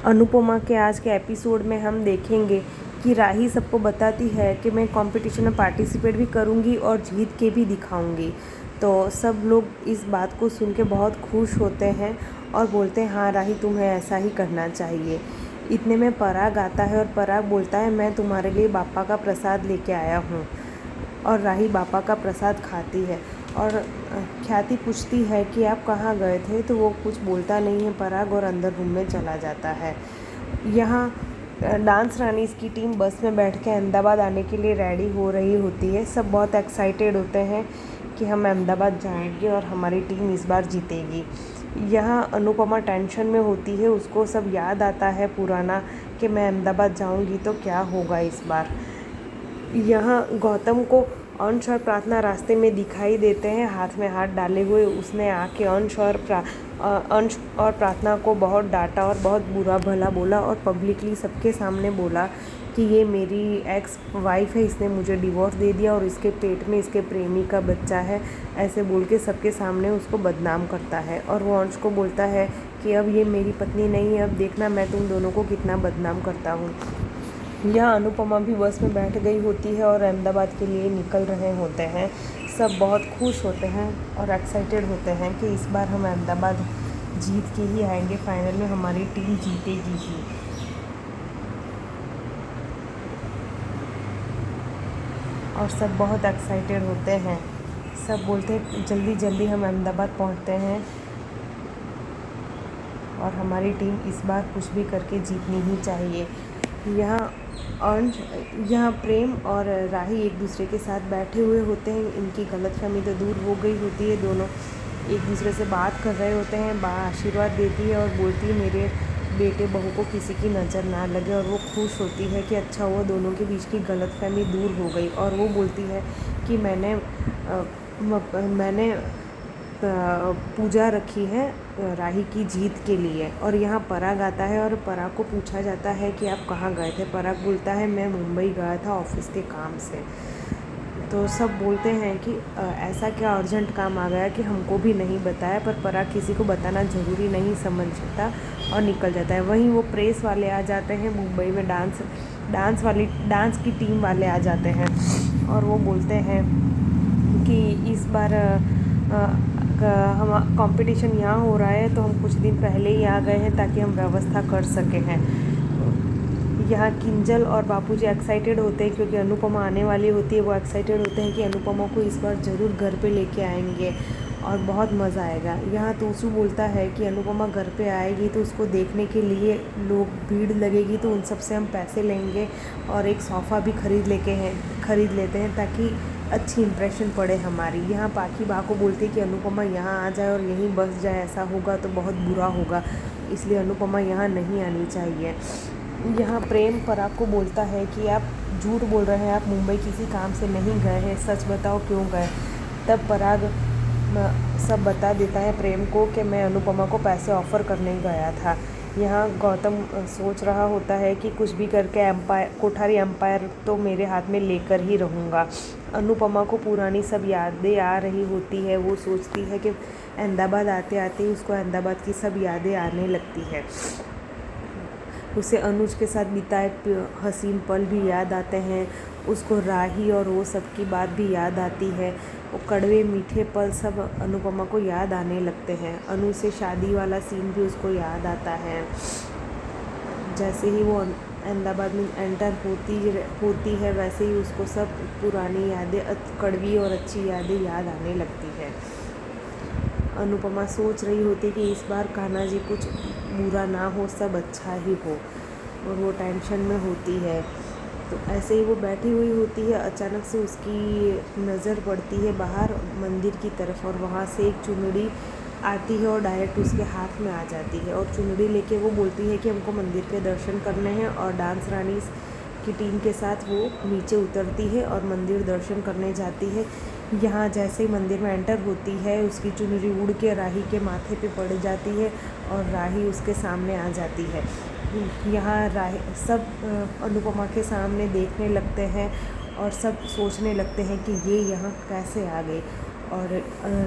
अनुपमा के आज के एपिसोड में हम देखेंगे कि राही सबको बताती है कि मैं कंपटीशन में पार्टिसिपेट भी करूंगी और जीत के भी दिखाऊंगी। तो सब लोग इस बात को सुन के बहुत खुश होते हैं और बोलते हैं हाँ राही, तुम्हें ऐसा ही करना चाहिए। इतने में पराग आता है और पराग बोलता है मैं तुम्हारे लिए बापा का प्रसाद लेके आया हूँ। और राही बापा का प्रसाद खाती है और ख्याति पूछती है कि आप कहाँ गए थे, तो वो कुछ बोलता नहीं है पराग और अंदर रूम में चला जाता है। यहाँ डांस रानी की टीम बस में बैठ के अहमदाबाद आने के लिए रेडी हो रही होती है। सब बहुत एक्साइटेड होते हैं कि हम अहमदाबाद जाएंगे और हमारी टीम इस बार जीतेगी। यहाँ अनुपमा टेंशन में होती है, उसको सब याद आता है पुराना कि मैं अहमदाबाद जाऊंगी तो क्या होगा इस बार। यहाँ गौतम को अंश और प्रार्थना रास्ते में दिखाई देते हैं, हाथ में हाथ डाले हुए। उसने आके अंश और प्रार्थना को बहुत डांटा और बहुत बुरा भला बोला और पब्लिकली सबके सामने बोला कि ये मेरी एक्स वाइफ है, इसने मुझे डिवोर्स दे दिया और इसके पेट में इसके प्रेमी का बच्चा है। ऐसे बोल के सबके सामने उसको बदनाम करता है और वो अंश को बोलता है कि अब ये मेरी पत्नी नहीं है, अब देखना मैं तुम दोनों को कितना बदनाम करता हूँ। यहाँ अनुपमा भी बस में बैठ गई होती है और अहमदाबाद के लिए निकल रहे होते हैं। सब बहुत खुश होते हैं और एक्साइटेड होते हैं कि इस बार हम अहमदाबाद जीत के ही आएंगे, फाइनल में हमारी टीम जीतेगी ही। और सब बहुत एक्साइटेड होते हैं, सब बोलते हैं जल्दी जल्दी हम अहमदाबाद पहुंचते हैं और हमारी टीम इस बार कुछ भी करके जीतनी ही चाहिए। यहाँ प्रेम और राही एक दूसरे के साथ बैठे हुए होते हैं। इनकी गलतफहमी तो दूर हो गई होती है, दोनों एक दूसरे से बात कर रहे होते हैं। बा आशीर्वाद देती है और बोलती है मेरे बेटे बहू को किसी की नज़र ना लगे, और वो खुश होती है कि अच्छा हुआ दोनों के बीच की गलतफहमी दूर हो गई। और वो बोलती है कि मैंने पूजा रखी है राही की जीत के लिए। और यहाँ पराग आता है और पराग को पूछा जाता है कि आप कहाँ गए थे। पराग बोलता है मैं मुंबई गया था ऑफिस के काम से। तो सब बोलते हैं कि ऐसा क्या अर्जेंट काम आ गया कि हमको भी नहीं बताया, पर पराग किसी को बताना ज़रूरी नहीं समझता और निकल जाता है। वहीं वो प्रेस वाले आ जाते हैं, मुंबई में डांस की टीम वाले आ जाते हैं और वो बोलते हैं कि इस बार हम कंपटीशन यहाँ हो रहा है तो हम कुछ दिन पहले ही आ गए हैं ताकि हम व्यवस्था कर सके हैं। यहाँ किंजल और बापूजी एक्साइटेड होते हैं क्योंकि अनुपमा आने वाली होती है। वो एक्साइटेड होते हैं कि अनुपमा को इस बार ज़रूर घर पे लेके आएंगे और बहुत मज़ा आएगा। यहाँ तूसू बोलता है कि अनुपमा घर पे आएगी तो उसको देखने के लिए लोग भीड़ लगेगी, तो उन सब से हम पैसे लेंगे और एक सोफ़ा भी खरीद लेते हैं ताकि अच्छी इम्प्रेशन पड़े हमारी। यहाँ पाखी बा को बोलते हैं कि अनुपमा यहाँ आ जाए और यहीं बस जाए, ऐसा होगा तो बहुत बुरा होगा, इसलिए अनुपमा यहाँ नहीं आनी चाहिए। यहाँ प्रेम पराग को बोलता है कि आप झूठ बोल रहे हैं, आप मुंबई किसी काम से नहीं गए हैं, सच बताओ क्यों गए। तब पराग सब बता देता है प्रेम को कि मैं अनुपमा को पैसे ऑफ़र करने गया था। यहाँ गौतम सोच रहा होता है कि कुछ भी करके कोठारी एम्पायर तो मेरे हाथ में लेकर ही रहूँगा। अनुपमा को पुरानी सब यादें आ रही होती है। वो सोचती है कि अहमदाबाद आते आते ही उसको अहमदाबाद की सब यादें आने लगती है। उसे अनुज के साथ बिताए हसीन पल भी याद आते हैं। उसको राही और वो सब की बात भी याद आती है। वो कड़वे मीठे पल सब अनुपमा को याद आने लगते हैं। अनु से शादी वाला सीन भी उसको याद आता है। जैसे ही वो अहमदाबाद में एंटर होती है वैसे ही उसको सब पुरानी यादें, कड़वी और अच्छी यादें याद आने लगती है। अनुपमा सोच रही होती है कि इस बार कान्हा जी कुछ बुरा ना हो, सब अच्छा ही हो, और वो टेंशन में होती है। तो ऐसे ही वो बैठी हुई होती है, अचानक से उसकी नज़र पड़ती है बाहर मंदिर की तरफ और वहाँ से एक चुनरी आती है और डायरेक्ट उसके हाथ में आ जाती है। और चुनरी लेके वो बोलती है कि हमको मंदिर के दर्शन करने हैं, और डांस रानी की टीम के साथ वो नीचे उतरती है और मंदिर दर्शन करने जाती है। यहाँ जैसे ही मंदिर में एंटर होती है उसकी चुनरी उड़ के राही के माथे पे पड़ जाती है और राही उसके सामने आ जाती है। यहाँ राही सब अनुपमा के सामने देखने लगते हैं और सब सोचने लगते हैं कि ये यहाँ कैसे आ गई। और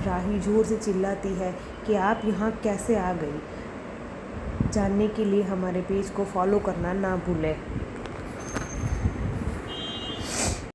राही जोर से चिल्लाती है कि आप यहाँ कैसे आ गई। जानने के लिए हमारे पेज को फॉलो करना ना भूलें।